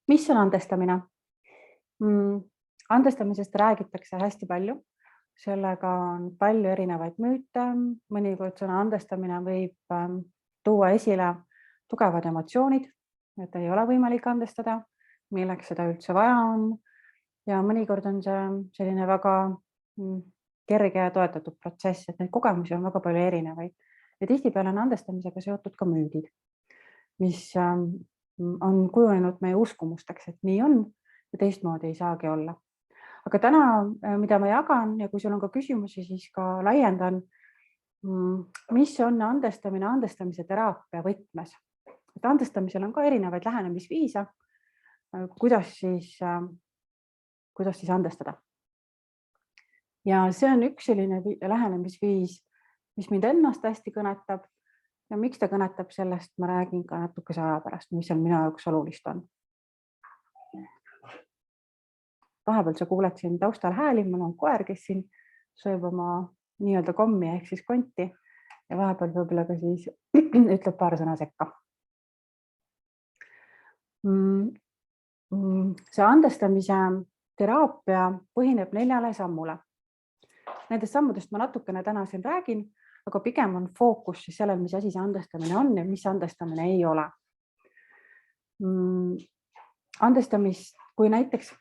Mis on andestamine? Andestamisest räägitakse hästi palju. Sellega on palju erinevaid müüte. Mõnikord sõna andestamine võib tuua esile tugevad emotsioonid, et ei ole võimalik andestada, milleks seda üldse vaja on. Ja mõnikord on see selline väga kerge ja toetatud protsess, et neid kogemusi on väga palju erinevaid. Ja tihtipeale on andestamisega seotud ka müüdid, mis on kujunenud meie uskumusteks, et nii on ja teistmoodi ei saagi olla. Aga täna, mida ma jagan ja kui sul on ka küsimusi, siis ka laiendan, mis on andestamine andestamise teraapia võtmes. Et andestamisel on ka erinevaid lähenemisviise, kuidas siis andestada. Ja see on üks selline lähenemisviis, mis mind ennast hästi kõnetab ja miks ta kõnetab, sellest ma räägin ka natukese aja pärast, mis on minu jaoks olulist on. Vahepeal sa kuuled siin taustal hääli, mul on koer, kes siin sööb oma nii-öelda kommi ehk siis konti ja vahepeal võib-olla ka siis ütleb paar sõna sekka. See andestamise teraapia põhineb 4 sammule. Nendest sammudest ma natukene täna siin räägin, aga pigem on fookus siis sellel, mis asi see andestamine on ja mis andestamine ei ole. Andestamist, kui näiteks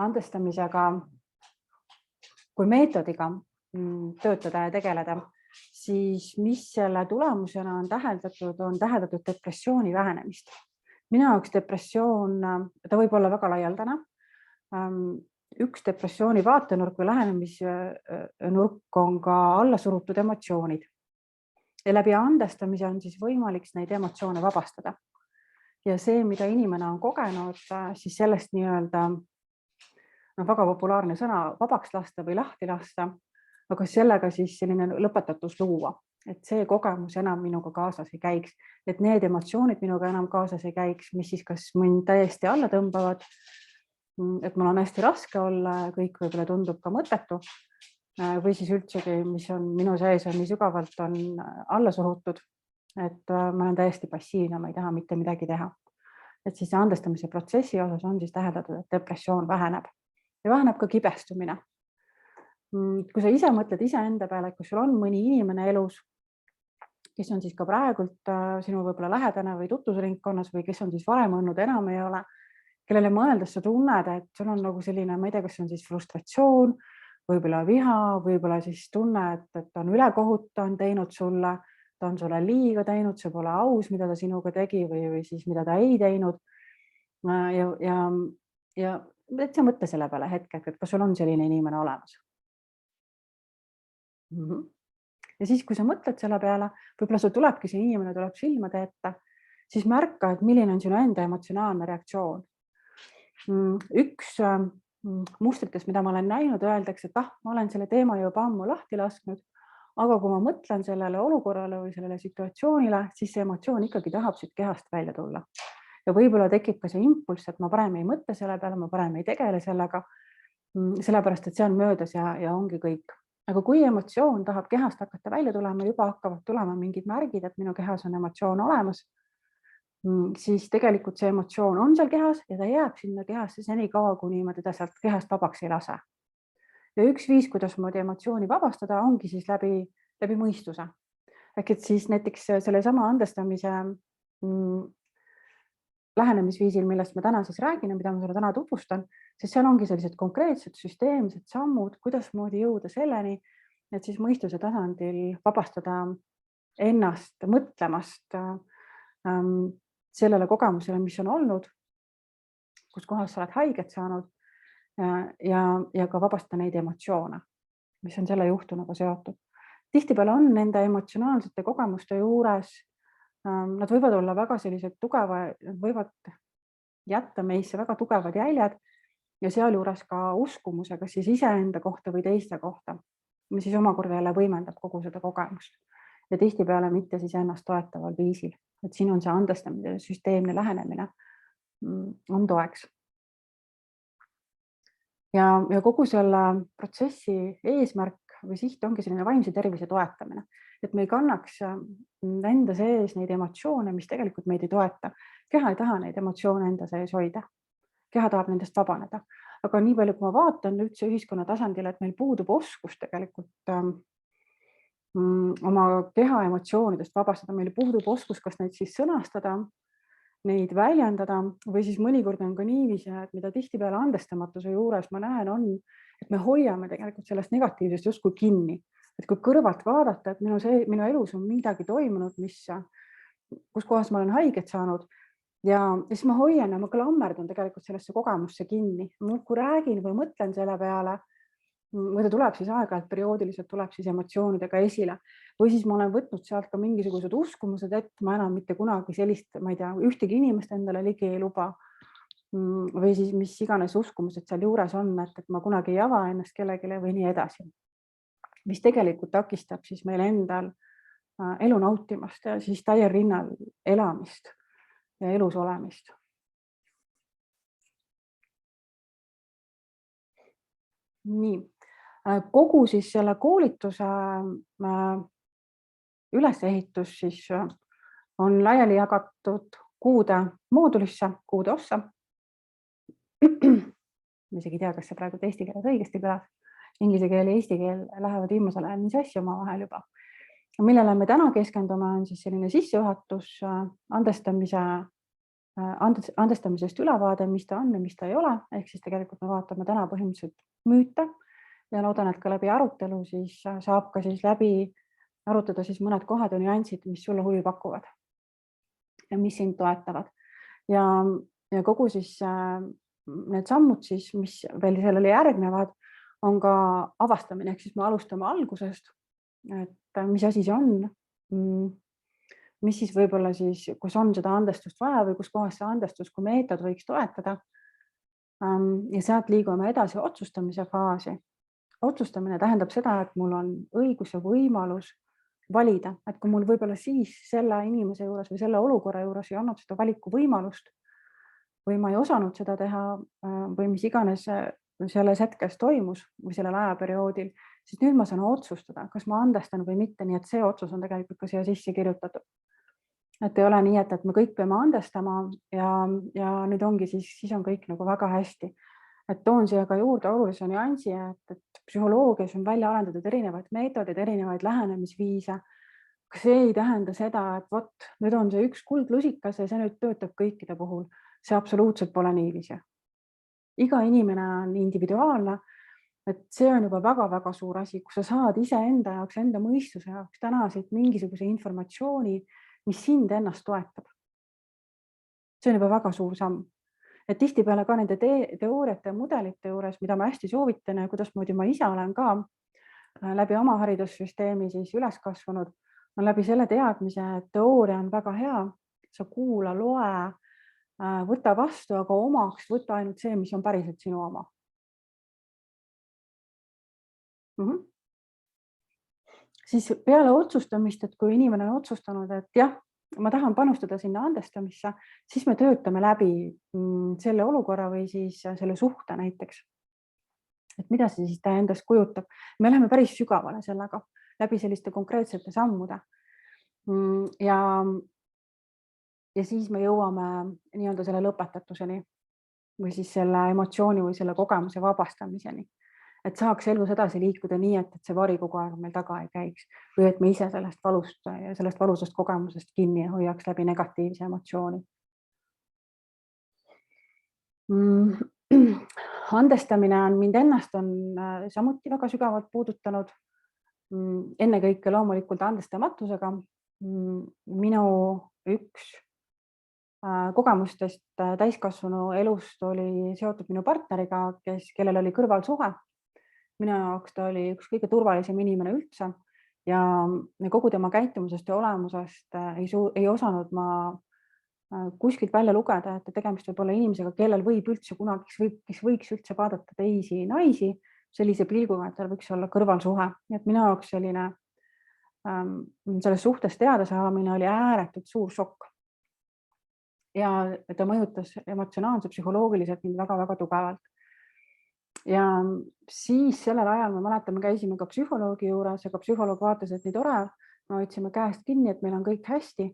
andestamisega kui meetodiga töötada ja tegeleda, siis mis selle tulemusena on täheldatud depressiooni vähenemist. Minu jaoks depressioon, ta võib olla väga laialdane. Üks depressiooni vaatenurk või lähenemisnurk on ka allasurutud emotsioonid. Ja läbi andestamise on siis võimalik neid emotsioone vabastada. Ja see, mida inimene on kogenud, siis sellest nii-öelda väga populaarne sõna vabaks lasta või lahti lasta, aga sellega siis selline lõpetatus luua, et see kogemus enam minuga kaasas ei käiks, et need emotsioonid minuga enam kaasas ei käiks, mis siis kas mind täiesti alla tõmbavad, et mul on hästi raske olla ja kõik võib-olla tundub ka mõttetu või siis üldsegi, mis on minu sees on nii sügavalt on alla surutud, et ma olen täiesti passiivne, ma ei taha mitte midagi teha. Et siis andestamise protsessi osas on siis täheldatud, et depressioon väheneb. Ja väheneb ka kibestumine. Kui sa ise mõtled iseenda peale, et kui sul on mõni inimene elus, kes on siis ka praegult sinu võib-olla lähedane või tutvusringkonnas või kes on siis varem olnud, enam ei ole, kellele mõeldes sa tunned, et sul on nagu selline, ma ei tea, kas on siis frustratsioon, võib-olla viha, võib-olla siis tunne, et on ülekohut on teinud sulle, ta on sulle liiga teinud, see pole aus, mida ta sinuga tegi või siis mida ta ei teinud. Ja et sa mõtle selle peale hetkek, et kas sul on selline inimene olemas. Ja siis, kui sa mõtled selle peale, võib-olla sul tulebki see inimene tuleb silmade ette, siis märka, et milline on sinu enda emotsionaalne reaktsioon. Üks mustritest, mida ma olen näinud, öeldakse, et ma olen selle teema juba ammu lahti lasknud, aga kui ma mõtlen sellele olukorrale või sellele situatsioonile, siis see emotsioon ikkagi tahab siit kehast välja tulla. Ja võib-olla tekib ka see impulss, et ma parem ei mõtle selle peale, ma parem ei tegele sellega, sellepärast, et see on möödas ja ongi kõik. Aga kui emotsioon tahab kehast hakata välja tulema, juba hakkavad tulema mingid märgid, et minu kehas on emotsioon olemas, siis tegelikult see emotsioon on seal kehas ja ta jääb sinna kehasse seni kaua, kuni ma teda sealt kehast vabaks ei lase. Ja üks viis, kuidas moodi emotsiooni vabastada, ongi siis läbi mõistuse. Ehk et siis näiteks selle sama andestamise lähenemisviisil, millest ma täna siis räägin ja mida ma sulle täna tutvustan, siis seal ongi sellised konkreetsed süsteemsed sammud, kuidas moodi jõuda selleni, et siis mõistuse tasandil vabastada ennast mõtlemast sellele kogemusele, mis on olnud, kus kohas sa oled haiget saanud ja ka vabastada neid emotsioone, mis on selle juhtunuga seotud. Tihtipeale on nende emotsionaalsete kogemuste juures, nad võivad olla väga sellised tugevad, võivad jätta meisse väga tugevad jäljed ja sealjuures ka uskumusega siis iseenda kohta või teiste kohta, mis siis omakorda jälle võimendab kogu seda kogemust ja tihtipeale mitte siis ennast toetaval viisil. Et siin on see andestamise süsteemne lähenemine on toeks. Ja kogu selle protsessi eesmärk või siht ongi selline vaimse tervise toetamine, et me ei kannaks enda sees neid emotsioone, mis tegelikult meid ei toeta. Keha ei taha neid emotsioone enda sees hoida. keha tahab nendest vabaneda. Aga nii palju, kui ma vaatan üldse ühiskonna tasandil, et meil puudub oskus tegelikult oma keha emotsioonidest vabastada, meil puudub oskus, kas neid siis sõnastada, neid väljendada või siis mõnikord on ka niiviisi, et mida tihtipeale andestamatuse juures ma näen, on, et me hoiame tegelikult sellest negatiivsest justkui kinni. Et kui kõrvalt vaadata, et minu elus on midagi toimunud, kus kohas ma olen haiget saanud ja siis ma hoian ja ma klammerdun tegelikult sellesse kogemusse kinni. Kui räägin või mõtlen selle peale, või ta tuleb siis aeg-ajalt perioodiliselt tuleb siis emotsioonidega esile või siis ma olen võtnud sealt ka mingisugused uskumused, et ma enam mitte kunagi sellist, ma ei tea, ühtegi inimest endale ligi ei luba või siis mis iganes uskumused seal juures on, et ma kunagi ei ava ennast kellelegi või nii edasi. Mis tegelikult takistab siis meil endal elu nautimast ja siis täiel rinnal elamist ja elus olemist. Nii, kogu siis selle koolituse ülesehitus siis on laiali jagatud 6 moodulisse, 6 ossa. Ma isegi ei tea, kas see praegu eesti keeles õigesti kõlas. Inglise keel ja eesti keel lähevad viimasel ajal nii sassi omavahel juba. Millele me täna keskendume on siis selline sissejuhatus, andestamisest ülevaade, mis ta on ja mis ta ei ole. Ehk siis tegelikult me vaatame täna põhimõtteliselt müüte ja loodan, et ka läbi arutelu siis saab ka siis läbi arutada siis mõned kohad ja nüansid, mis sulle huvi pakuvad ja mis sind toetavad. Ja kogu siis need sammud siis, mis veel sellele järgnevad, on ka avastamine, ehk siis me alustame algusest, et mis asi see on, mis siis võib-olla siis, kus on seda andestust vaja või kus kohas see andestus kui meetod võiks toetada. Ja sealt liigume edasi otsustamise faasi. Otsustamine tähendab seda, et mul on õigus ja võimalus valida, et kui mul võib-olla siis selle inimese juures või selle olukorra juures ei olnud seda valiku võimalust või ma ei osanud seda teha või mis iganes selles hetkes toimus või sellel ajaperioodil, siis nüüd ma saan otsustada, kas ma andestan või mitte, nii et see otsus on tegelikult ka siia sisse kirjutatud. Et ei ole nii, et me kõik peame andestama ja nüüd ongi siis on kõik nagu väga hästi. Et toon siia ka juurde olulise nüansi, et psühholoogias on välja arendatud erinevaid meetodeid, erinevaid lähenemisviise. See ei tähenda seda, et vot, nüüd on see üks kuldlusikas ja see nüüd töötab kõikide puhul. See absoluutselt pole niiviisi. Iga inimene on individuaalne, et see on juba väga-väga suur asi, kui sa saad iseenda jaoks, enda mõistuse jaoks täna siit mingisuguse informatsiooni, mis sind ennast toetab. See on juba väga suur samm. Et tihtipeale ka nende teooriate ja mudelite juures, mida ma hästi soovitan ja kuidas moodi ma ise olen ka läbi oma haridussüsteemi siis üles kasvanud, on läbi selle teadmise, et teooria on väga hea, sa kuula, loe, võta vastu, aga omaks võta ainult see, mis on päriselt sinu oma. Siis peale otsustamist, et kui inimene on otsustanud, et jah, ma tahan panustada sinna andestamisse, siis me töötame läbi selle olukorra või siis selle suhte näiteks. Et mida see siis ta endast kujutab? Me läheme päris sügavale sellega läbi selliste konkreetsete sammude. Ja siis me jõuame nii-öelda selle lõpetatuseni või siis selle emotsiooni või selle kogemuse vabastamiseni. Et saaks elus edasi liikuda nii, et see vari kogu aeg meil taga ei käiks või et me ise sellest valust ja sellest valusast kogemusest kinni hoiaks läbi negatiivse emotsiooni. Andestamine on mind ennast on samuti väga sügavalt puudutanud. Ennekõike loomulikult andestamatusega. Minu üks kogemustest täiskasvanu elust oli seotud minu partneriga, kellel oli kõrvalsuhe. Minu jaoks ta oli üks kõige turvalisem inimene üldse ja kogu tema käitumusest ja olemusest ei osanud ma kuskilt välja lugeda, et tegemist võib olla inimesega, kellel võib üldse kunagi, kes võiks üldse vaadata teisi naisi sellise pilguga, et tal võiks olla kõrvalsuhe. Et minu jaoks selline selles suhtes teada saamine oli ääretult suur šokk. Ja ta mõjutas emotsionaalselt, psühholoogiliselt mind väga-väga tugevalt. Ja siis sellel ajal ma mäletan, me käisime ka psühholoogi juures ja ka psühholoog vaatas, et nii tore, me võtsime käest kinni, et meil on kõik hästi.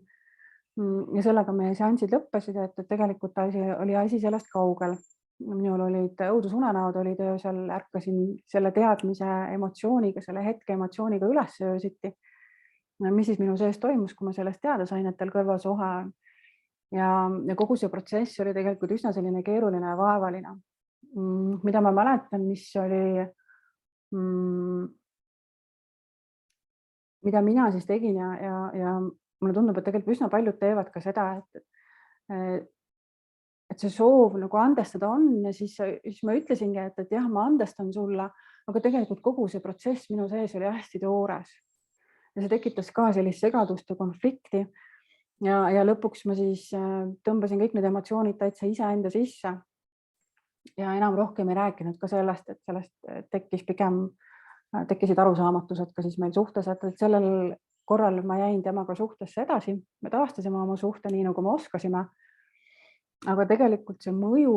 Ja sellega meie seansid lõppesid, et tegelikult oli asi sellest kaugel. minul olid õudusunenäod olid öösel, ärkasin selle teadmise emotsiooniga, selle hetke emotsiooniga üles öösiti. Mis siis minu sees toimus, kui ma sellest teada sain, et tal kõrvalsuhe on. Ja kogu see protsess oli tegelikult üsna selline keeruline ja vaevaline. Mida ma mäletan, mida mina siis tegin ja mulle tundub, et tegelikult üsna paljud teevad ka seda, et see soov nagu andestada on ja siis ma ütlesingi, et jah, ma andestan sulle, aga tegelikult kogu see protsess minu sees oli hästi toores. Ja see tekitas ka sellist segadust ja konflikti. Ja lõpuks ma siis tõmbasin kõik need emotsioonid täitsa iseenda sisse. Ja enam rohkem ei rääkinud ka sellest, et sellest tekkisid arusaamatused ka siis meil suhtes, et sellel korral ma jäin temaga suhtesse edasi. Me taastasime oma suhte nii, nagu me oskasime. Aga tegelikult see mõju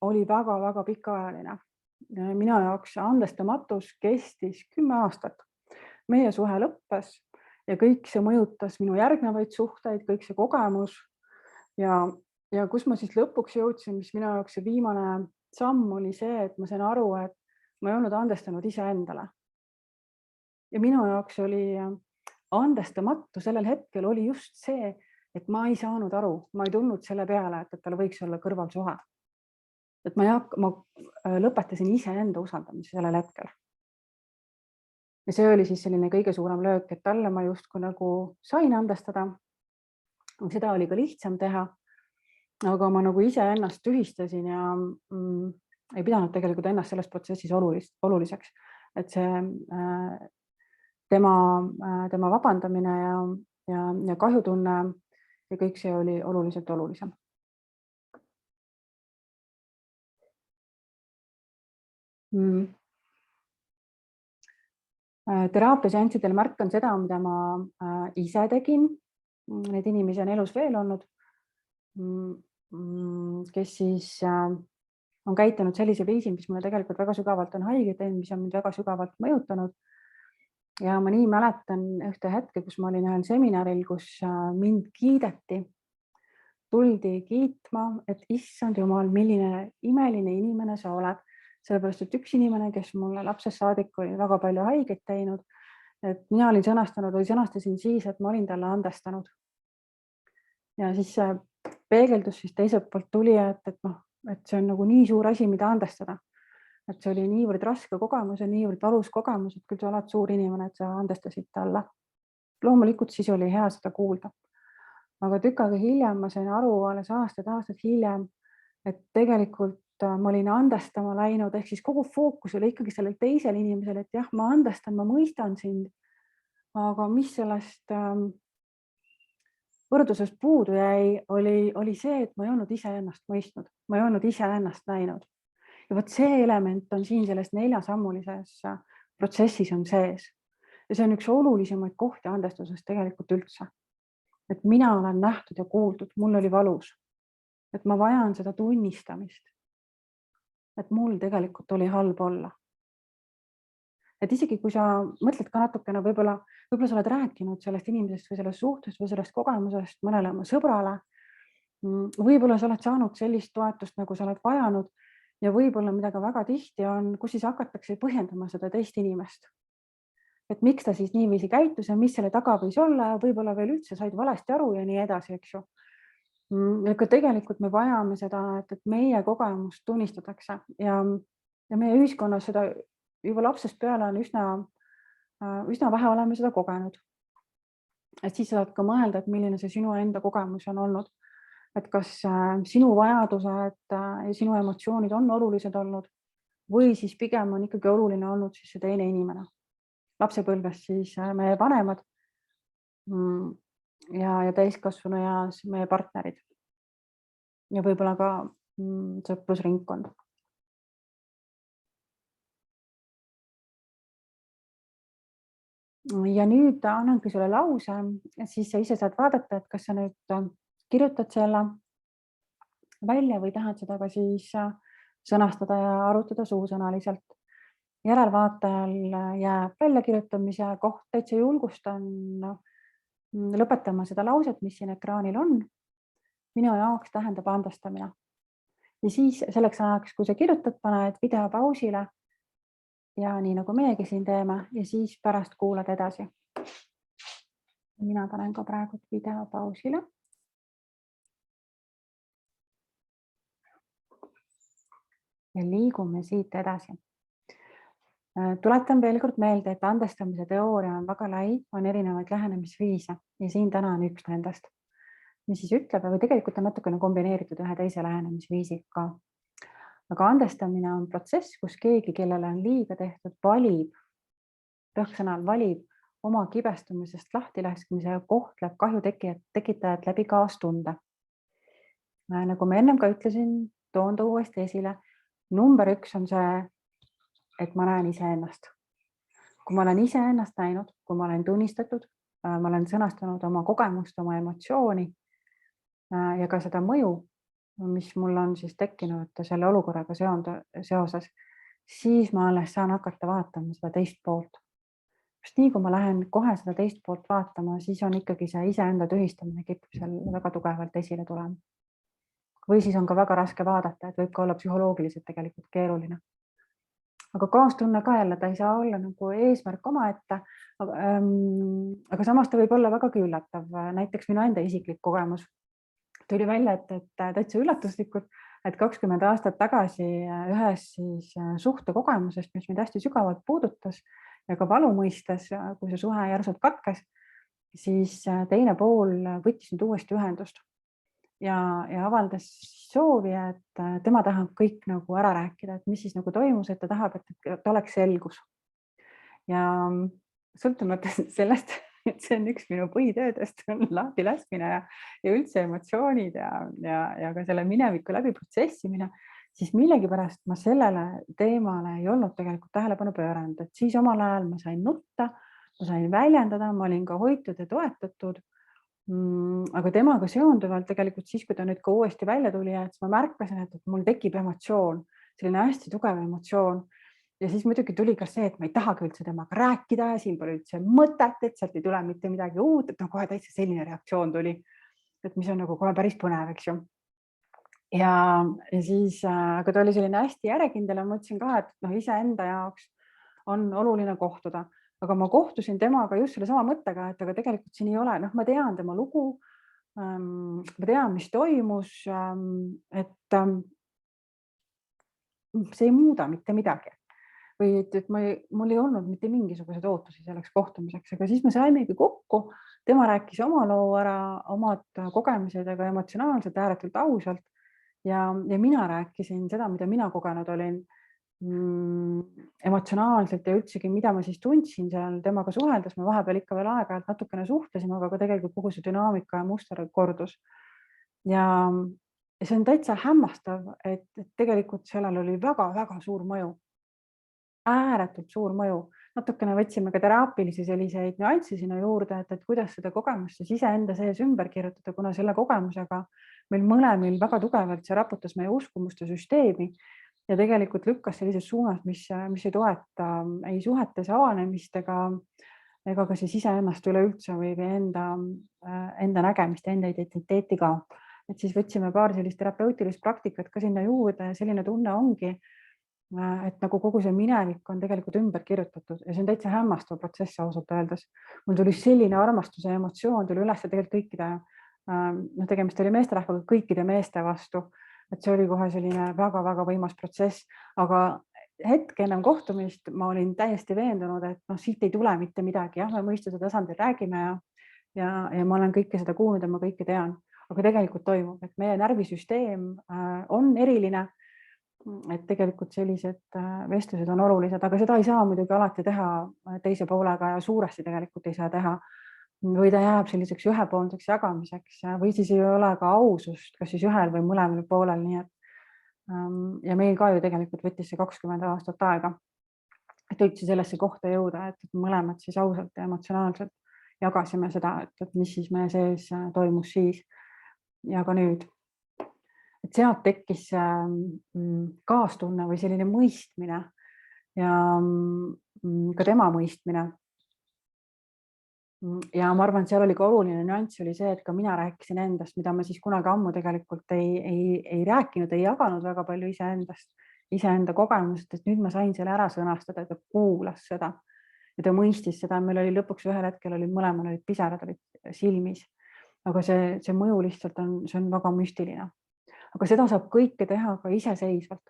oli väga-väga pikaajaline. Minu jaoks andestamatus kestis 10 aastat. Meie suhe lõppes ja kõik see mõjutas minu järgnevaid suhteid, kõik see kogemus. Ja kus ma siis lõpuks jõudsin, mis minu jaoks see viimane samm oli see, et ma sain aru, et ma ei olnud andestanud iseendale. Ja minu jaoks oli andestamatu sellel hetkel oli just see, et ma ei saanud aru, ma ei tulnud selle peale, et tal võiks olla kõrvalsuhe. Et ma lõpetasin iseenda usaldamise sellel hetkel. Ja see oli siis selline kõige suurem löök, et talle ma justkui nagu sain andestada. Seda oli ka lihtsam teha, aga ma nagu ise ennast tühistasin ja ei pidanud tegelikult ennast selles protsessis oluliseks. Et see tema vabandamine ja kahjutunne ja kõik see oli oluliselt olulisem. Teraapiaseanssidel märkan seda, mida ma ise tegin. Need inimesi on elus veel olnud, kes siis on käitunud sellise viisi, mis mulle tegelikult väga sügavalt on haiget teinud, mis on mind väga sügavalt mõjutanud. Ja ma nii mäletan ühte hetke, kus ma olin ühel seminaril, kus mind kiideti. Tuldi kiitma, et issand jumal, milline imeline inimene sa oled. Sellepärast, et üks inimene, kes mulle lapsest saadik oli väga palju haiget teinud, et mina olin sõnastasin siis, et ma olin talle andestanud. Ja siis see peegeldus siis teiselt poolt tuli, et see on nagu nii suur asi, mida andestada. Et see oli niivõrd raske kogemus ja niivõrd valus kogemus, et küll sa oled suur inimene, et sa andestasid talle. Loomulikult siis oli hea seda kuulda. Aga tükk aega hiljem ma sain aru, alles aastad hiljem, et tegelikult ma olin andestama läinud, ehk siis kogu fookus oli ikkagi sellel teisel inimesel, et jah, ma andestan, ma mõistan sind, aga mis sellest võrdlusest puudu jäi, oli see, et ma ei olnud ise ennast mõistnud, ma ei olnud ise ennast näinud. Ja võt see element on siin selles 4-sammulises protsessis on sees. Ja see on üks olulisemaid kohti andestuses tegelikult üldse. Et mina olen nähtud ja kuuldud, mul oli valus. Et ma vajan seda tunnistamist. Et mul tegelikult oli halb olla. Et isegi kui sa mõtled ka natukene, võib-olla sa oled rääkinud sellest inimesest või sellest suhtest või sellest kogemusest mõnele oma sõbrale, võib-olla sa oled saanud sellist toetust, nagu sa oled vajanud ja võib-olla mida ka väga tihti on, kus siis hakatakse põhjendama seda teist inimest. Et miks ta siis niiviisi käitus ja mis selle taga võis olla ja võib-olla veel üldse said valesti aru ja nii edasi, eks ju. Aga tegelikult me vajame seda, et meie kogemust tunnistatakse ja meie ühiskonnas seda juba lapsest peale on üsna vähe oleme seda kogenud. Et siis saad ka mõelda, et milline see sinu enda kogemus on olnud. Et kas sinu vajadused ja sinu emotsioonid on olulised olnud või siis pigem on ikkagi oluline olnud siis see teine inimene. Lapsepõlvest siis meie vanemad ja täiskasvanu eas meie partnerid ja võib-olla ka sõprusringkond. Ja nüüd annangi sulle lause, siis sa ise saad vaadata, et kas sa nüüd kirjutad selle välja või tahad seda ka siis sõnastada ja arutada suusõnaliselt. Järelvaatajal jääb väljakirjutamise koht, täitsa julgustan lõpetama seda lauset, mis siin ekraanil on. Minu jaoks tähendab andestamine. ja siis selleks ajaks, kui sa kirjutad, paned video pausile ja nii nagu meiegi siin teeme ja siis pärast kuulad edasi. Mina panen ka praegu video pausile. Ja liigume siit edasi. Tuletan veel kord meelde, et andestamise teooria on väga lai, on erinevaid lähenemisviise ja siin täna on üks nendest, mis siis ütleb, või tegelikult on natukene kombineeritud ühe teise lähenemisviisiga. Aga andestamine on protsess, kus keegi, kellele on liiga tehtud, valib, rõhksõnal valib oma kibestumisest lahtilaskmise ja kohtleb kahju tekitajat läbi kaastunde. Nagu ma ennem ka ütlesin, toon ta uuesti esile. Number 1 on see, et ma näen iseennast. Kui ma olen iseennast näinud, kui ma olen tunnistatud, ma olen sõnastanud oma kogemust, oma emotsiooni ja ka seda mõju, mis mul on siis tekkinud selle olukorraga seoses, siis ma alles saan hakata vaatama seda teist poolt. Just nii, kui ma lähen kohe seda teist poolt vaatama, siis on ikkagi see iseenda tühistamine kipub seal väga tugevalt esile tulema. Või siis on ka väga raske vaadata, et võib ka olla psühholoogiliselt tegelikult keeruline. Aga kaastunne ka jälle, ta ei saa olla nagu eesmärk omaette, aga samas ta võib olla vägagi üllatav. Näiteks minu enda isiklik kogemus tuli välja, et täitsa üllatuslikult, et 20 aastat tagasi ühes siis suhtekogemusest, mis mind hästi sügavalt puudutas ja ka valu mõistes, kui see suhe järsult katkes, siis teine pool võttis nüüd uuesti ühendust ja avaldas soovi, et tema tahab kõik nagu ära rääkida, et mis siis nagu toimus, et ta tahab, et oleks selgus. Ja sõltumata sellest, et see on üks minu põhitöödest, on lahti laskmine ja üldse emotsioonid ja ka selle mineviku läbi protsessimine, siis millegipärast ma sellele teemale ei olnud tegelikult tähelepanu pööranud, et siis omal ajal ma sain nutta, ma sain väljendada, ma olin ka hoitud ja toetatud. Aga temaga seonduvalt tegelikult siis, kui ta nüüd ka uuesti välja tuli, et ma märkasin, et mul tekib emotsioon, selline hästi tugev emotsioon. Ja siis muidugi tuli ka see, et ma ei tahagi üldse temaga rääkida ja siin pole üldse mõtet, et sealt ei tule mitte midagi uut, et kohe täitsa selline reaktsioon tuli, et mis on nagu kohe päris põnev, eks ju. Ja siis, aga ta oli selline hästi järjekindel ja ma ütlesin ka, et iseenda jaoks on oluline kohtuda. Aga ma kohtusin temaga just selle sama mõttega, et aga tegelikult siin ei ole, ma tean tema lugu, ma tean, mis toimus, et see ei muuda mitte midagi. Või et mul ei olnud mitte mingisuguseid ootusi selleks kohtumiseks, aga siis me saimegi kokku, tema rääkis oma loo ära, omad kogemused, aga emotsionaalselt, ääretult ausalt ja mina rääkisin seda, mida mina kogenud olin emotsionaalselt ja üldsegi, mida ma siis tundsin seal temaga suheldes, me vahepeal ikka veel aeg-ajalt natukene suhtlesime, aga tegelikult kogu see dünaamika ja muster kordus. Ja see on täitsa hämmastav, et tegelikult sellel oli väga-väga suur mõju. Ääretult suur mõju. Natukene võtsime ka teraapilisi selliseid nüansse sinna juurde, et kuidas seda kogemust siis iseenda sees ümber kirjutada, kuna selle kogemusega meil mõlemil väga tugevalt see raputas meie uskumuste süsteemi ja tegelikult lükkas sellises suunas, mis ei toeta ei suhetes avanemist ega ka siis iseennast üleüldse või enda nägemist, enda identiteeti ka. Et siis võtsime paar sellist terapeutilist praktikat ka sinna juurde ja selline tunne ongi, et nagu kogu see minevik on tegelikult ümber kirjutatud ja see on täitsa hämmastav protsess ausalt öeldes. Mul tuli selline armastuse emotsioon tuli üles tegelikult kõikide, tegemist oli meesterahvaga kõikide meeste vastu. Et see oli kohe selline väga-väga võimas protsess, aga hetke ennem kohtumist ma olin täiesti veendunud, et siit ei tule mitte midagi. Jah, me mõistuse tasandil räägime ja ma olen kõike seda kuulnud ja ma kõike tean, aga tegelikult toimub, et meie närvisüsteem on eriline, et tegelikult sellised vestlused on olulised, aga seda ei saa muidugi alati teha teise poolega ja suuresti tegelikult ei saa teha. Või ta jääb selliseks ühepoolseks jagamiseks või siis ei ole ka ausust, kas siis ühel või mõlemal poolel. Nii et ja meil ka ju tegelikult võttis see 20 aastat aega, et üldse sellesse kohta jõuda, et mõlemad siis ausalt ja emotsionaalselt jagasime seda, et mis siis meie sees toimus siis ja ka nüüd. Et sealt tekkis kaastunne või selline mõistmine ja ka tema mõistmine. Ja ma arvan, et seal oli ka oluline nüanss oli see, et ka mina rääkisin endast, mida ma siis kunagi ammu tegelikult ei rääkinud, ei jaganud väga palju iseendast, iseenda kogemust, et nüüd ma sain selle ära sõnastada, et ta kuulas seda ja ta mõistis seda. Meil oli lõpuks ühel hetkel olid mõlemal olid pisarad olid silmis, aga see mõju lihtsalt see on väga müstiline. Aga seda saab kõike teha ka iseseisvalt.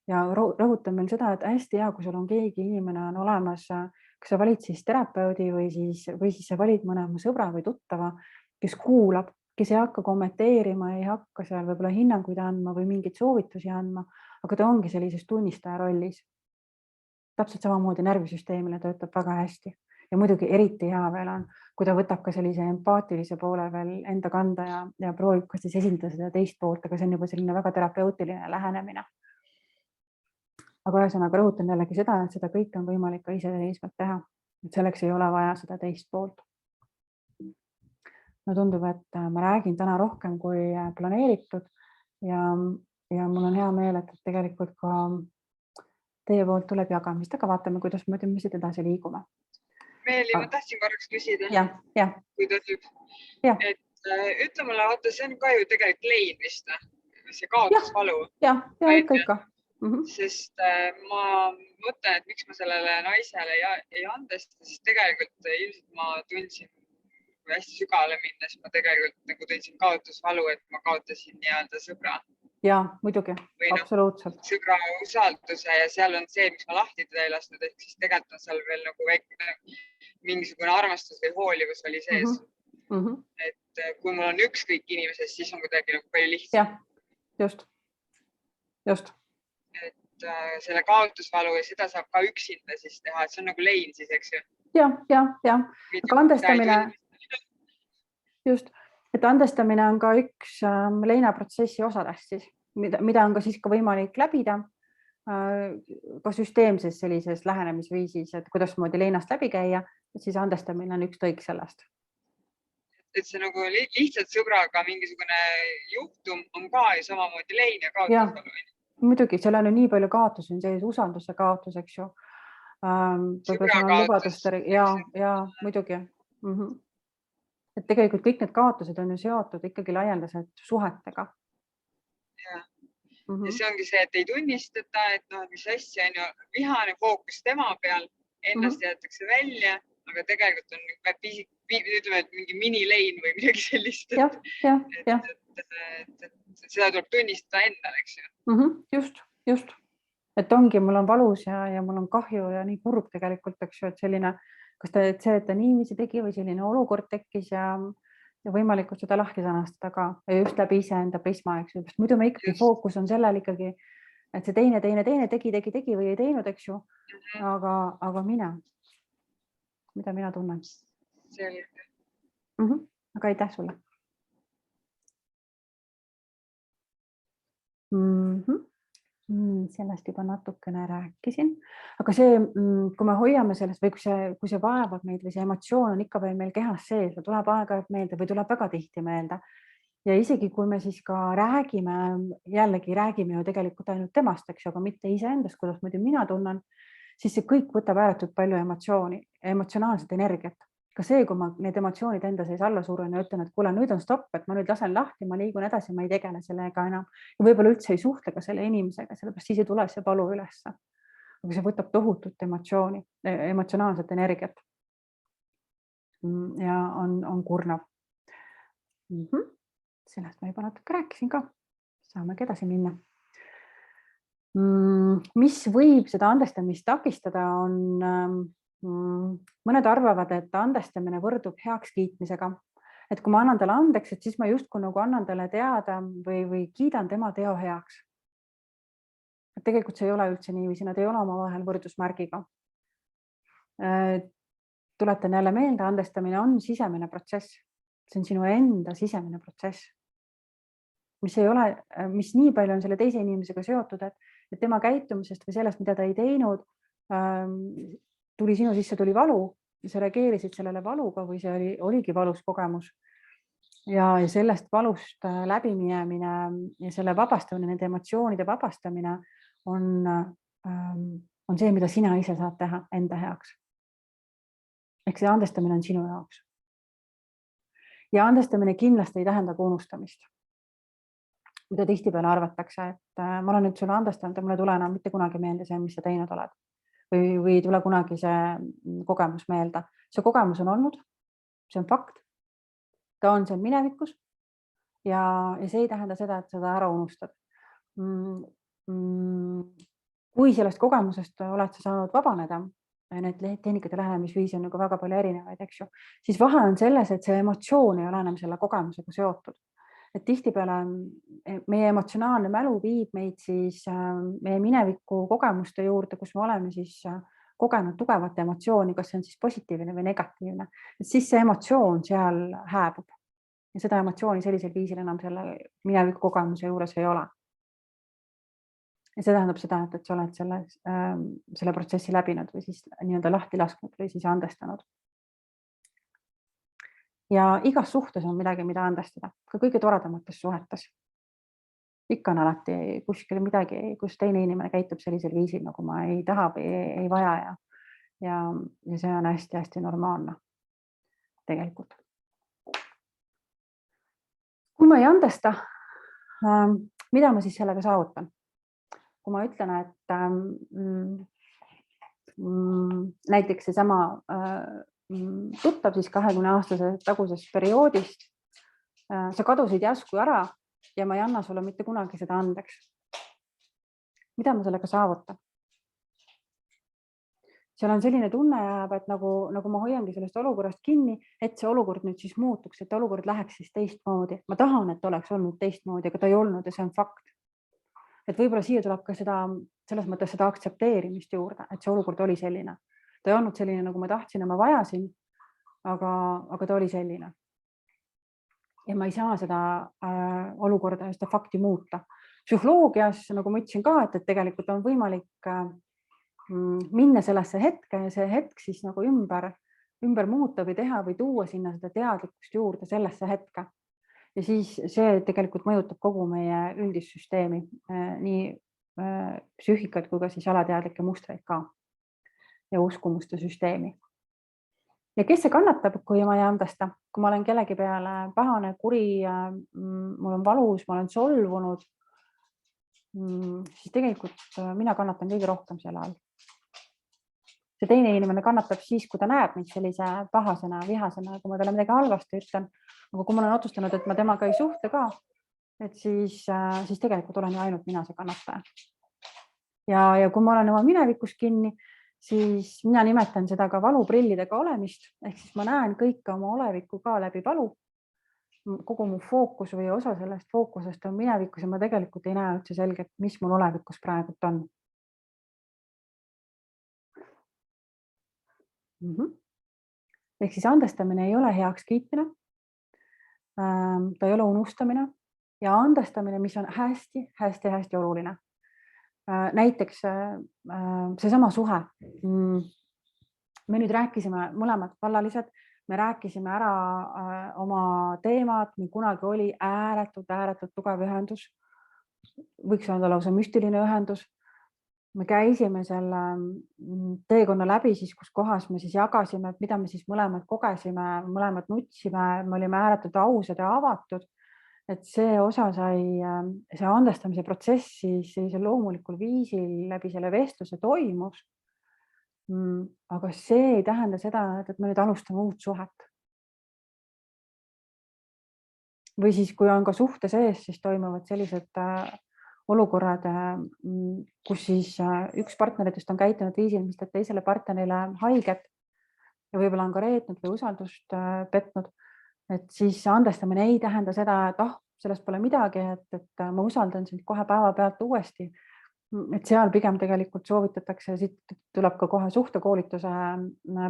Ja rõhutan meil seda, et hästi hea, kui sul on keegi inimene on olemas, kas sa valid siis terapeudi või siis sa valid mõne oma sõbra või tuttava, kes kuulab, kes ei hakka kommenteerima, ei hakka seal võib-olla hinnanguid andma või mingeid soovitusi andma, aga ta ongi sellises tunnistaja rollis. Täpselt samamoodi närvisüsteemile töötab väga hästi. Ja muidugi eriti hea veel on, kui ta võtab ka sellise empaatilise poole veel enda kanda ja proovib ka siis esindada seda teist poolt, aga see on juba selline väga terapeutiline lähenemine. Aga ühesõnaga rõhutan jällegi seda, et seda kõike on võimalik ka iseseisvalt teha. Et selleks ei ole vaja seda teist poolt. No tundub, et ma räägin täna rohkem kui planeeritud ja mul on hea meel, et tegelikult ka teie poolt tuleb jagamist, aga vaatame, kuidas me siit edasi liigume. Meeli, ma tahtsin korraks küsida, kui tohib. Et ütle mulle, vaata, see on ka ju tegelikult lein vist, see kaotusvalu. Ja, ikka. Sest ma mõtlen, et miks ma sellele naisele ei andesta, sest tegelikult ilmselt ma tundsin hästi sügavale minnes, ma tegelikult nagu tundsin kaotusvalu, et ma kaotasin nii-öelda sõbra. Ja, muidugi, absoluutselt. Sõbra usalduse ja seal on see, miks ma lahti teda ei lasknud, ehk siis tegelikult on seal veel nagu väike mingisugune armastus või hoolivus oli sees. Et kui mul on ükskõik inimesest, siis on kuidagi nagu palju lihtsam. Ja, just. Et selle kaotusvalu ja seda saab ka üksinda siis teha, et see on nagu lein siis, eks ju? Ja. Aga andestamine, just, et andestamine on ka üks leinaprotsessi osadest siis, mida on ka siis ka võimalik läbida ka süsteemses sellises lähenemisviisis, et kuidas moodi leinast läbi käia, et siis andestamine on üks tõik sellest. Et see nagu lihtsalt sõbraga mingisugune juhtum on ka ju samamoodi lein ja kaotusvalu. Muidugi, seal on nii palju kaotusi, on sees usalduse kaotus, eks ju. Ja, muidugi. Et tegelikult kõik need kaotused on ju seotud ikkagi laialdaselt suhetega. Ja see ongi see, et ei tunnistata, et mis asja on ju vihane fookus tema peal, ennast jäetakse välja, aga tegelikult on ütleme, et mingi minilein või midagi sellist. Et seda tuleb tunnistada endale, eks ju. Just. Et ongi, mul on valus ja mul on kahju ja nii kurb tegelikult, eks ju, et selline, kas see, et ta niiviisi tegi või selline olukord tekkis ja võimalikult seda lahti sõnastada ka ja just läbi iseenda prisma, eks ju. Muidu me ikkagi fookus on sellel ikkagi, et see teine tegi või ei teinud, eks ju. Aga mida mina tunnen? Selge. Aga aitäh sulle. Sellest juba natukene rääkisin, aga see, kui me hoiame sellest või kui see vaevab meid või see emotsioon on ikka veel meil kehas sees, tuleb aeg-ajalt meelde või tuleb väga tihti meelde. Ja isegi kui me siis ka jällegi räägime ju tegelikult ainult temast, eks ju, aga mitte iseendast, kuidas muidu mina tunnen, siis see kõik võtab ääretult palju emotsionaalset energiat. Ka see, kui ma need emotsioonid enda sees alla suren ja ütlen, et kuule, nüüd on stopp, et ma nüüd lasen lahti, ma liigun edasi, ma ei tegele sellega enam. Ja võib-olla üldse ei suhtle ka selle inimesega, sellepärast siis ei tule see palu ülesse. Aga see võtab tohutut emotsionaalset energiat. Ja on kurnav. Sellest ma juba natuke rääkisin ka. Saamegi edasi minna. Mis võib seda andestamist takistada on... Mõned arvavad, et andestamine võrdub heakskiitmisega. Et kui ma annan talle andeks, et siis ma justkui nagu annan talle teada või kiidan tema teo heaks. Et tegelikult see ei ole üldse niiviisi, nad ei ole oma vahel võrdusmärgiga. Tuletan jälle meelde, andestamine on sisemine protsess. See on sinu enda sisemine protsess. Mis nii palju on selle teise inimesega seotud, et tema käitumisest või sellest, mida ta ei teinud, tuli sinu sisse, tuli valu ja sa reageerisid sellele valuga või see oligi valus kogemus. Ja sellest valust läbiminemine ja selle vabastamine, nende emotsioonide vabastamine on see, mida sina ise saad teha enda heaks. Ehk see andestamine on sinu jaoks. Ja andestamine kindlasti ei tähenda ka unustamist, mida tihtipeale arvatakse, et ma olen nüüd sulle andestanud ja mulle ei tule enam mitte kunagi meelde see, mis sa teinud oled. Või ei tule kunagi see kogemus meelde. See kogemus on olnud, see on fakt, ta on seal minevikus ja see ei tähenda seda, et seda ära unustad. Kui sellest kogemusest oled sa saanud vabaneda, need tehnikad ja lähenemisviisi on nagu väga palju erinevaid, eks ju, siis vahe on selles, et see emotsioon ei ole enam selle kogemusega seotud. Et tihtipeale meie emotsionaalne mälu viib meid siis meie mineviku kogemuste juurde, kus me oleme siis kogenud tugevat emotsiooni, kas see on siis positiivne või negatiivne, et siis see emotsioon seal hääbub ja seda emotsiooni sellisel viisil enam selle mineviku kogemuse juures ei ole. Ja see tähendab seda, et sa oled selle protsessi läbinud või siis nii-öelda lahti lasknud või siis andestanud. Ja igas suhtes on midagi, mida andestada, ka kõige toredamates suhetes. Ikka on alati kuskil midagi, kus teine inimene käitub sellisel viisil, nagu ma ei taha või ei vaja ja see on hästi-hästi normaalne tegelikult. Kui ma ei andesta, mida ma siis sellega saavutan? Kui ma ütlen, et näiteks seesama tuttav siis 20-aastase tagusest perioodist, sa kadusid järsku ära ja ma ei anna sulle mitte kunagi seda andeks. Mida ma sellega saavutan? Seal on selline tunne jääb, et nagu ma hoiangi sellest olukorrast kinni, et see olukord nüüd siis muutuks, et olukord läheks siis teistmoodi. Ma tahan, et oleks olnud teistmoodi, aga ta ei olnud ja see on fakt. Et võib-olla siia tuleb ka selles mõttes seda aktsepteerimist juurde, et see olukord oli selline. Ta ei olnud selline, nagu ma tahtsin ja ma vajasin, aga ta oli selline. Ja ma ei saa seda olukorda ja seda fakti muuta. Psühholoogias, nagu ma ütlesin ka, et tegelikult on võimalik minna sellesse hetke ja see hetk siis nagu ümber muuta või teha või tuua sinna seda teadlikkust juurde sellesse hetke. Ja siis see tegelikult mõjutab kogu meie üldist süsteemi, nii psüühikat kui ka siis alateadlikke mustreid ka ja uskumuste süsteemi. Ja kes see kannatab, kui ma ei andesta, kui ma olen kellegi peale pahane, kuri, mul on valus, ma olen solvunud, siis tegelikult mina kannatan kõige rohkem selle all. See teine inimene kannatab siis, kui ta näeb mind sellise pahasena, vihasena, kui ma talle midagi halvasti ütlen. Aga kui ma olen otsustanud, et ma temaga ei suhtle ka, et siis tegelikult olen ju ainult mina see kannataja. Ja kui ma olen oma minevikus kinni, siis mina nimetan seda ka valuprillidega olemist. Ehk siis ma näen kõike oma olevikku ka läbi valu. Kogu mu fookus või osa sellest fookusest on minevikus ja ma tegelikult ei näe üldse selgelt, mis mul olevikus praegult on. Ehk siis andestamine ei ole heaks kiitmine, ta ei ole unustamine ja andestamine, mis on hästi oluline. Näiteks seesama suhe. Me nüüd rääkisime mõlemad vallalised, me rääkisime ära oma teemad, meil kunagi oli ääretult tugev ühendus, võiks öelda lausa müstiline ühendus. Me käisime selle teekonna läbi siis, kus kohas me siis jagasime, et mida me siis mõlemad kogesime, mõlemad nutsime, me olime ääretult ausad ja avatud, et see osa sai, see andestamise protsess siis sellisel loomulikul viisil läbi selle vestluse toimus. Aga see ei tähenda seda, et me nüüd alustame uut suhet. Või siis, kui on ka suhte sees, siis toimuvad sellised olukorrad, kus siis üks partneritest on käitunud viisil, mis teeb teisele partnerile haiget ja võib-olla on ka reetnud või usaldust petnud, et siis andestamine ei tähenda seda, et sellest pole midagi, et ma usaldan sind kohe päevapealt uuesti. Et seal pigem tegelikult soovitatakse, siit tuleb ka kohe suhtekoolituse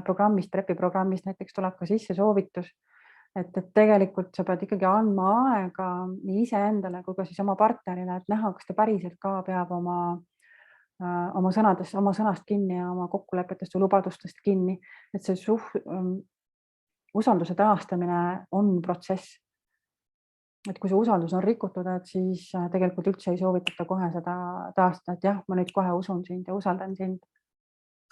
programmist, prepi programmist näiteks tuleb ka sisse soovitus, et tegelikult sa pead ikkagi andma aega nii iseendale kui ka siis oma partnerile, et näha, kas ta päriselt ka peab oma sõnast kinni ja oma kokkulepetest või lubadustest kinni. Et see usalduse taastamine on protsess. Et kui see usaldus on rikutud, et siis tegelikult üldse ei soovitata kohe seda taastada, et jah, ma nüüd kohe usun sind ja usaldan sind.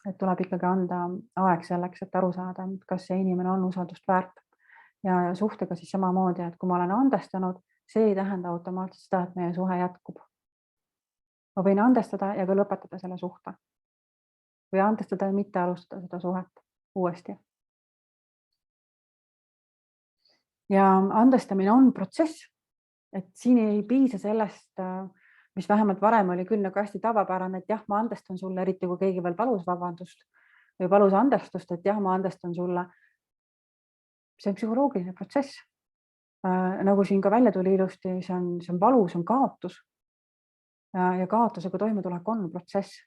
Et tuleb ikkagi anda aeg selleks, et aru saada, kas see inimene on usaldust väärt. ja suhtega siis samamoodi, et kui ma olen andestanud, see ei tähenda automaatselt seda, et meie suhe jätkub. Ma võin andestada ja ka lõpetada selle suhte. Või andestada ja mitte alustada seda suhet uuesti. Ja andestamine on protsess, et siin ei piisa sellest, mis vähemalt varem oli küll nagu hästi tavapärane, et jah, ma andestan sulle, eriti kui keegi veel palus vabandust või palus andestust, et jah, ma andestan sulle. See on psühholoogiline protsess. Nagu siin ka välja tuli ilusti, see on valu, see on kaotus. Ja kaotusega toimetulek on protsess.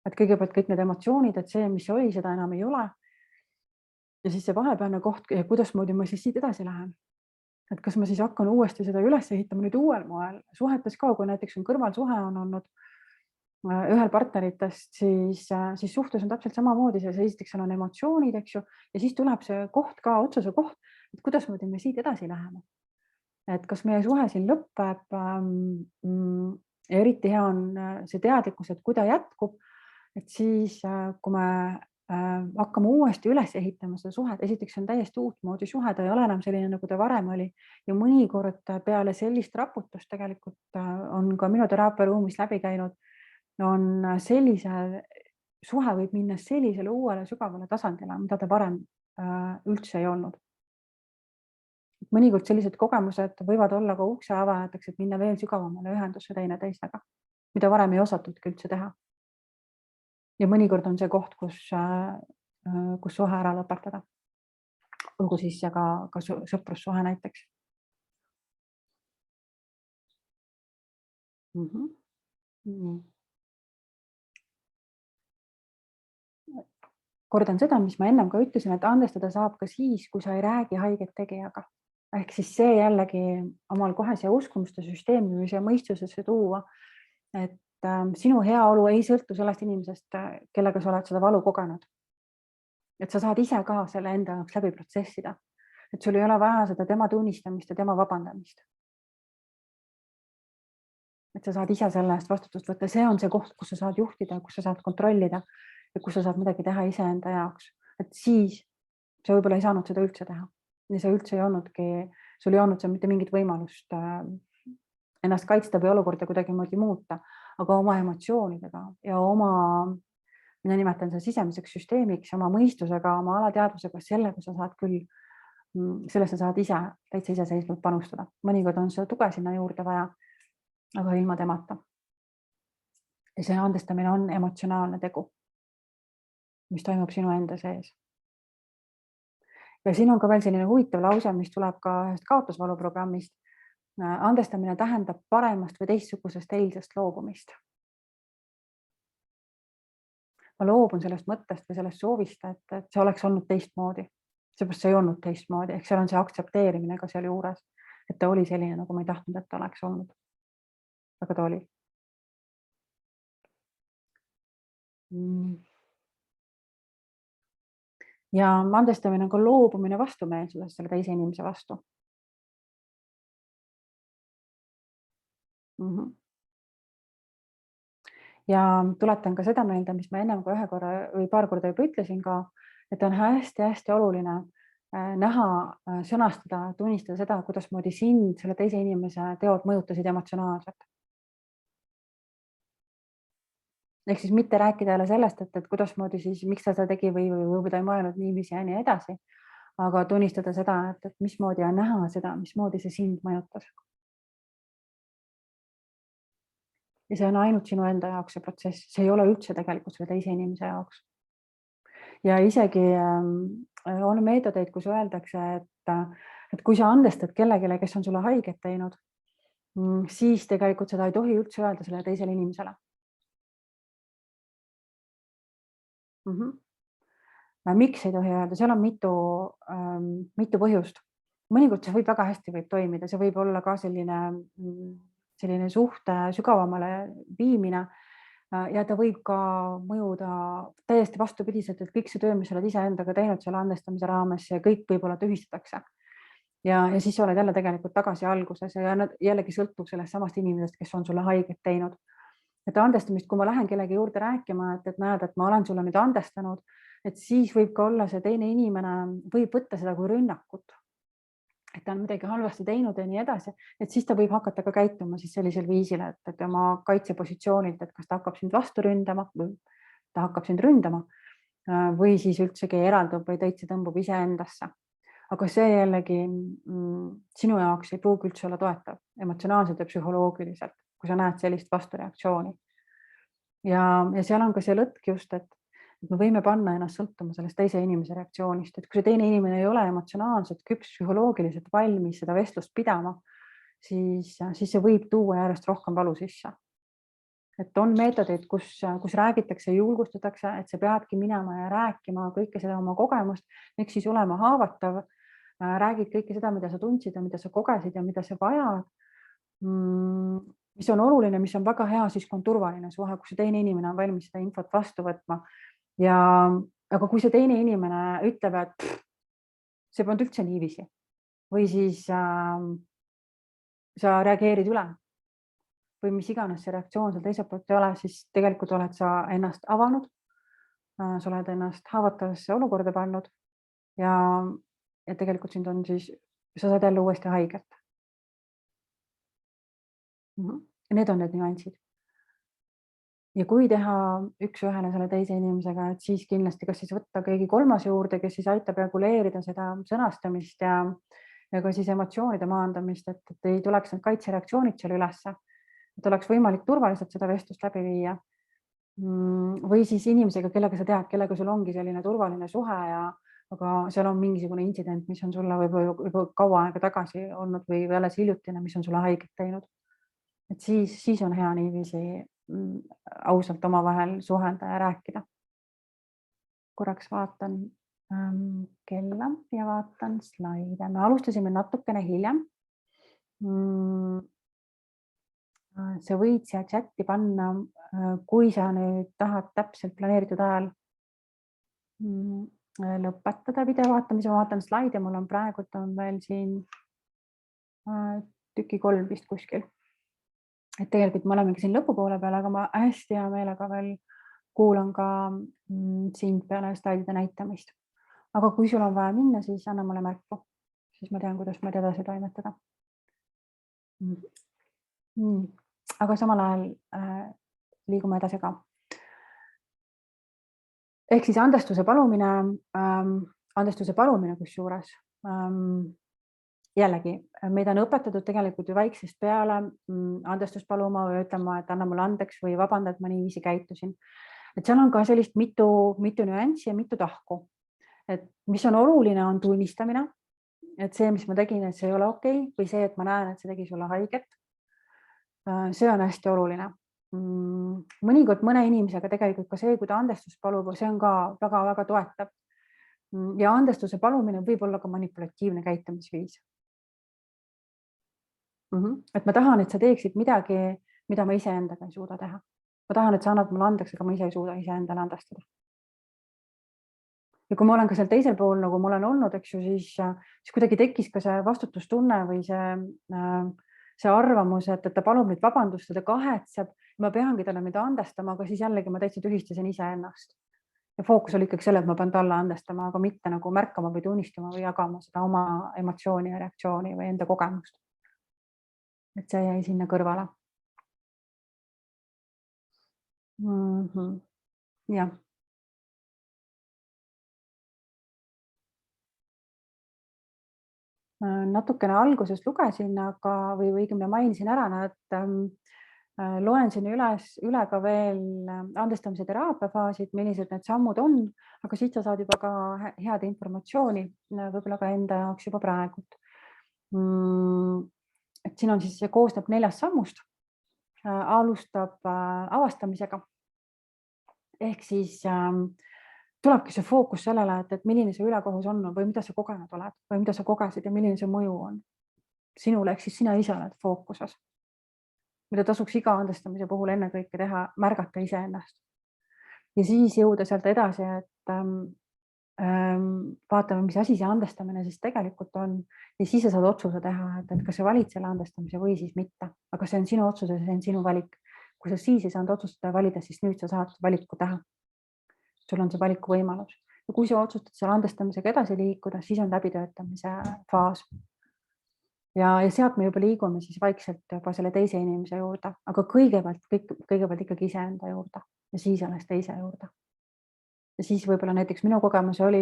Et kõigepealt kõik need emotsioonid, et see, mis oli, seda enam ei ole. Ja siis see vahepealne koht, ja kuidasmoodi ma siis siit edasi lähen. Et kas ma siis hakkan uuesti seda üles ehitama nüüd uuel moel. Suhetes ka, kui näiteks on kõrvalsuhe on olnud ühel partneritest, siis suhtes on täpselt samamoodi, see esiteks on emotsioonid, eks ju, ja siis tuleb see koht ka, otsuse koht, et kuidasmoodi me siit edasi läheme. Et kas meie suhe siin lõpeb, eriti hea on see teadlikkus, et kui ta jätkub, et siis kui me hakkame uuesti üles ehitama seda suhet, esiteks on täiesti uut moodi suhe, ta ei ole enam selline, nagu ta varem oli. Ja mõnikord peale sellist raputust tegelikult on ka minu teraapiaruumis läbi käinud, on sellise suhe võib minna sellisele uuele sügavale tasandile, mida ta varem üldse ei olnud. Mõnikord sellised kogemused võivad olla ka ukse avajateks, et minna veel sügavamale ühendusse teineteisega, mida varem ei osatudki üldse teha. Ja mõnikord on see koht, kus suhe ära lõpetada. Olgu siis ja ka sõprussuhe näiteks. Kordan seda, mis ma ennem ka ütlesin, et andestada saab ka siis, kui sa ei räägi haiget tegijaga. Ehk siis see jällegi omal kohe see uskumuste süsteemi või see mõistusesse tuua, et sinu heaolu ei sõltu sellest inimesest, kellega sa oled seda valu kogenud. Et sa saad ise ka selle enda jaoks läbi protsessida. Et sul ei ole vaja seda tema tunnistamist ja tema vabandamist. Et sa saad ise selle eest vastutust võtta. See on see koht, kus sa saad juhtida, kus sa saad kontrollida ja kus sa saad midagi teha ise enda jaoks. Et siis sa võib-olla ei saanud seda üldse teha. Ja see üldse ei olnudki, sul ei olnud see mitte mingit võimalust ennast kaitsta või olukorda kuidagi moodi muuta, aga oma emotsioonidega ja oma, mina nimetan seda sisemiseks süsteemiks, oma mõistusega, oma alateadvusega, sellega sa saad küll, sellesse saad ise täitsa iseseisvalt panustada. Mõnikord on seda tuge sinna juurde vaja, aga ilma temata. Ja see andestamine on emotsionaalne tegu, mis toimub sinu enda sees. Ja siin on ka veel selline huvitav lause, mis tuleb ka ühest kaotusvaluprogrammist. Andestamine tähendab paremast või teistsugusest eilsest loobumist. Ma loobun sellest mõttest või sellest soovist, et see oleks olnud teistmoodi. Seepärast see ei olnud teistmoodi, ehk seal on see aktsepteerimine ka seal juures, et ta oli selline, nagu ma ei tahtnud, et ta oleks olnud. Aga ta oli. Ja andestamine on ka loobumine vastumeelsusest selle teise inimese vastu. Ja tuletan ka seda meelde, mis ma ennem ka ühe korra või paar korda juba ütlesin ka, et on hästi-hästi oluline näha, sõnastada, tunnistada seda, kuidas moodi sind selle teise inimese teod mõjutasid emotsionaalselt. Ehk siis mitte rääkida jälle sellest, et kuidas moodi siis, miks ta seda tegi või ta ei mõelnud niiviisi ja nii edasi, aga tunnistada seda, et mismoodi on näha seda, mismoodi see sind mõjutas. Ja see on ainult sinu enda jaoks see protsess, see ei ole üldse tegelikult selle teise inimese jaoks. Ja isegi on meetodeid, kus öeldakse, et kui sa andestad kellegile, kes on sulle haiget teinud, siis tegelikult seda ei tohi üldse öelda selle teisele inimesele. Miks ei tohi öelda? Seal on mitu põhjust. Mõnikord see võib väga hästi toimida, see võib olla ka selline suhte sügavamale viimine ja ta võib ka mõjuda täiesti vastupidiselt, et kõik see töö, mis sa oled ise endaga teinud selle andestamise raames ja kõik võib-olla tühistatakse. Ja siis sa oled jälle tegelikult tagasi alguses ja jällegi sõltub sellest samast inimesest, kes on sulle haiget teinud. Et andestamist, kui ma lähen kellegi juurde rääkima, et näed, et ma olen sulle nüüd andestanud, et siis võib ka olla see teine inimene, võib võtta seda kui rünnakut, et ta on midagi halvasti teinud ja nii edasi, et siis ta võib hakata ka käituma siis sellisel viisil, et oma kaitsepositsioonilt, et kas ta hakkab sind vastu ründama või ta hakkab sind ründama või siis üldsegi eraldub või täitsa tõmbub iseendasse. Aga see jällegi sinu jaoks ei pruugi üldse olla toetav emotsionaalselt ja psühholoogiliselt, kui sa näed sellist vastureaktsiooni. Ja seal on ka see lõtk just, et me võime panna ennast sõltuma sellest teise inimese reaktsioonist, et kui see teine inimene ei ole emotsionaalselt küps, psühholoogiliselt valmis seda vestlust pidama, siis see võib tuua järjest rohkem valu sisse. Et on meetodid, kus räägitakse, julgustatakse, et sa peadki minema ja rääkima kõike seda oma kogemust, ehk siis olema haavatav, räägid kõike seda, mida sa tundsid ja mida sa kogesid ja mida sa vajad, mis on oluline, mis on väga hea, siis kui on turvaline suhe, kus see teine inimene on valmis seda infot vastu võtma. Aga kui see teine inimene ütleb, et see polnud üldse niiviisi või siis sa reageerid üle või mis iganes see reaktsioon seal teiselt poolt ei ole, siis tegelikult oled sa ennast avanud, sa oled ennast haavatavasse olukorda pannud ja tegelikult sind on siis, sa saad jälle uuesti haiget. Need on need nüansid. Ja kui teha üks-ühele selle teise inimesega, et siis kindlasti kas siis võtta keegi kolmas juurde, kes siis aitab reguleerida seda sõnastamist ja ka siis emotsioonide maandamist, et ei tuleks need kaitsereaktsioonid seal ülesse, et oleks võimalik turvaliselt seda vestlust läbi viia. Või siis inimesega, kellega sa tead, kellega sul ongi selline turvaline suhe, aga seal on mingisugune intsident, mis on sulle võib-olla kaua aega tagasi olnud või alles hiljutine, mis on sulle haiget teinud. Et siis on hea niiviisi ausalt omavahel suhelda ja rääkida. Korraks vaatan kella ja vaatan slaide. Me alustasime natukene hiljem. Sa võid siia chatti panna, kui sa nüüd tahad täpselt planeeritud ajal lõpetada video vaatamise. Ma vaatan slaide, mul on praegu veel siin tüki 3 vist kuskil. Et tegelikult me olemegi siin lõpupoole peal, aga ma hästi hea meelega veel kuulan ka sind peale slaidide näitamist. Aga kui sul on vaja minna, siis anna mulle märku. Siis ma tean, kuidas ma edasi toimetada. Aga samal ajal liigume edasi ka. Ehk siis andestuse palumine kusjuures. Jällegi, meid on õpetatud tegelikult ju väiksest peale andestust paluma või ütlema, et anna mulle andeks või vabanda, et ma niiviisi käitusin. Et seal on ka sellist mitu nüanssi ja mitu tahku. Et mis on oluline, on tunnistamine, et see, mis ma tegin, et see ei ole okei, või see, et ma näen, et see tegi sulle haiget. See on hästi oluline. Mõnikord mõne inimesega tegelikult ka see, kui ta andestust palub, see on ka väga toetav. Ja andestuse palumine võib olla ka manipulatiivne käitumisviis. Et ma tahan, et sa teeksid midagi, mida ma ise endaga ei suuda teha. Ma tahan, et sa annad mulle andeks, aga ma ise ei suuda ise endale andestada. Ja kui ma olen ka seal teisel pool, nagu ma olen olnud, eks ju, siis kuidagi tekkis ka see vastutustunne või see arvamus, et ta palub nüüd vabandust, ta kahetseb, ma peangi talle nüüd andestama, aga siis jällegi ma täitsa tühistasin ise ennast. Ja fookus oli ikkagi selle, et ma pean talle andestama, aga mitte nagu märkama või tunnistama või jagama seda oma emotsiooni ja reaktsiooni või enda kogemust. Et see jäi sinna kõrvale. Jah. Natukene alguses lugesin, või õigemini mainisin ära, et loen siin üle ka veel andestamise teraapia faasid, millised need sammud on, aga siit sa saad juba ka head informatsiooni, võib-olla ka enda jaoks juba praegult. Et siin on siis see koosneb 4 sammust, alustab avastamisega. Ehk siis tulebki see fookus sellele, et milline see ülekohus on või mida sa kogenud oled või mida sa kogesid ja milline see mõju on sinule, ehk siis sina ise oled fookuses. Mida tasuks iga andestamise puhul ennekõike teha, märgata iseennast. Ja siis jõuda sealt edasi, et vaatame, mis asi see andestamine siis tegelikult on. Ja siis sa saad otsuse teha, et kas sa valid selle andestamise või siis mitte. Aga see on sinu otsus ja see on sinu valik. Kui sa siis ei saanud otsustada valida, siis nüüd sa saad valiku teha. Sul on see valiku võimalus. Ja kui sa otsustad seal andestamisega edasi liikuda, siis on läbitöötamise faas. Ja sealt me juba liigume siis vaikselt juba selle teise inimese juurde, aga kõigepealt ikkagi iseenda juurde ja siis alles teise juurde. Ja siis võib-olla näiteks minu kogemus oli,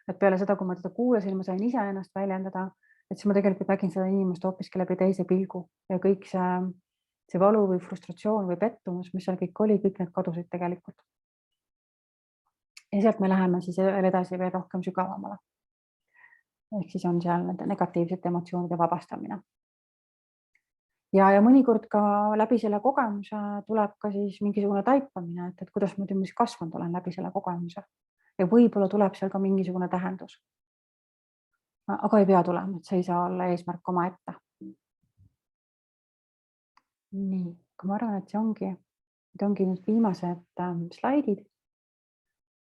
et peale seda, kui ma teda kuulasin, ma sain ise ennast väljendada, et siis ma tegelikult nägin seda inimest hoopiski läbi teise pilgu ja kõik see valu või frustratsioon või pettumus, mis seal kõik oli, kõik need kadusid tegelikult. Ja sealt me läheme siis edasi veel rohkem sügavamale. Ehk siis on seal nende negatiivsete emotsioonide vabastamine. Ja mõnikord ka läbi selle kogemuse tuleb ka siis mingisugune taipamine, et kuidas ma mis kasvanud olen läbi selle kogemuse. Ja võib-olla tuleb seal ka mingisugune tähendus. Aga ei pea tulema, et see ei saa olla eesmärk oma ette. Nii, ma arvan, et see ongi nüüd viimased slaidid.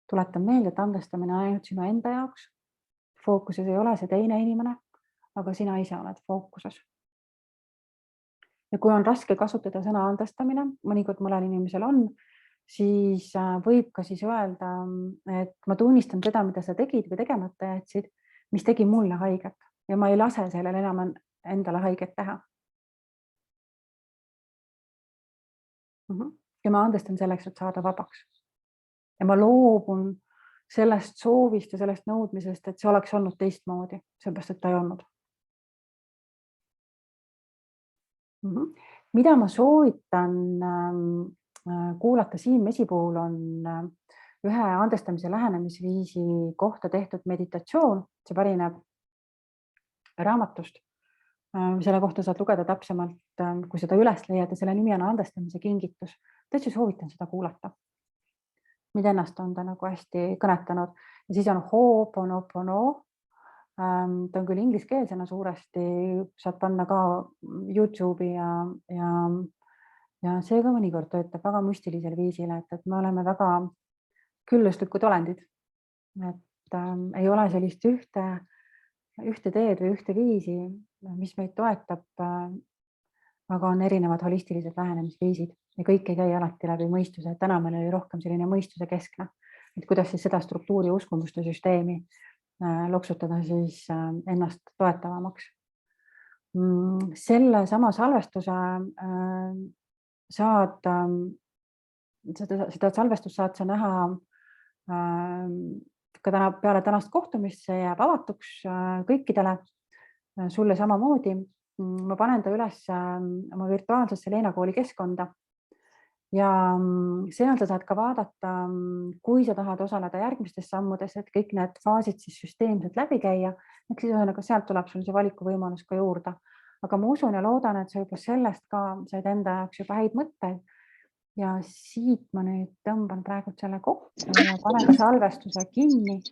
Tuletan meelde, et andestamine on ainult sinu enda jaoks. Fookuses ei ole see teine inimene, aga sina ise oled fookuses. Ja kui on raske kasutada sõna andestamine, mõnikord mõnel inimesel on, siis võib ka siis öelda, et ma tunnistan seda, mida sa tegid või tegemata jätsid, mis tegi mulle haiget ja ma ei lase sellele enam endale haiget teha. Ja ma andestan selleks, et saada vabaks. Ja ma loobun sellest soovist ja sellest nõudmisest, et see oleks olnud teistmoodi, sellepärast, et ta ei olnud. Mida ma soovitan kuulata Siim Mesi puhul on ühe andestamise lähenemisviisi kohta tehtud meditatsioon, see pärineb raamatust. Selle kohta saad lugeda täpsemalt, kui seda üles leiad ja selle nimi on andestamise kingitus. Täitsa soovitan seda kuulata. Mida ennast on ta nagu hästi kõnetanud. Ja siis on Ho'oponopono. Ta on küll ingliskeelsena suuresti, saad panna ka YouTube'i ja see ka mõnikord töötab väga müstilisel viisil, et me oleme väga külluslikud olendid. Et ei ole sellist ühte teed või ühte viisi, mis meid toetab, aga on erinevad holistilised lähenemisviisid ja kõik ei käi alati läbi mõistuse. Täna meil oli rohkem selline mõistuse keskne, et kuidas siis seda struktuuri uskumuste süsteemi loksutada siis ennast toetavamaks. Selle sama salvestuse seda salvestust saad sa näha ka peale tänast kohtumist, see jääb avatuks kõikidele, sulle samamoodi. Ma panen ta üles oma virtuaalsesse Leena kooli keskkonda ja seal sa saad ka vaadata, kui sa tahad osaleda järgmistes sammudes, et kõik need faasid siis süsteemselt läbi käia. Ehk siis sealt tuleb sul see valikuvõimalus ka juurde. Aga ma usun ja loodan, et sa juba sellest ka said enda jaoks juba häid mõtteid. Ja siit ma nüüd tõmban praegu selle kokku ja panen ka salvestuse kinni.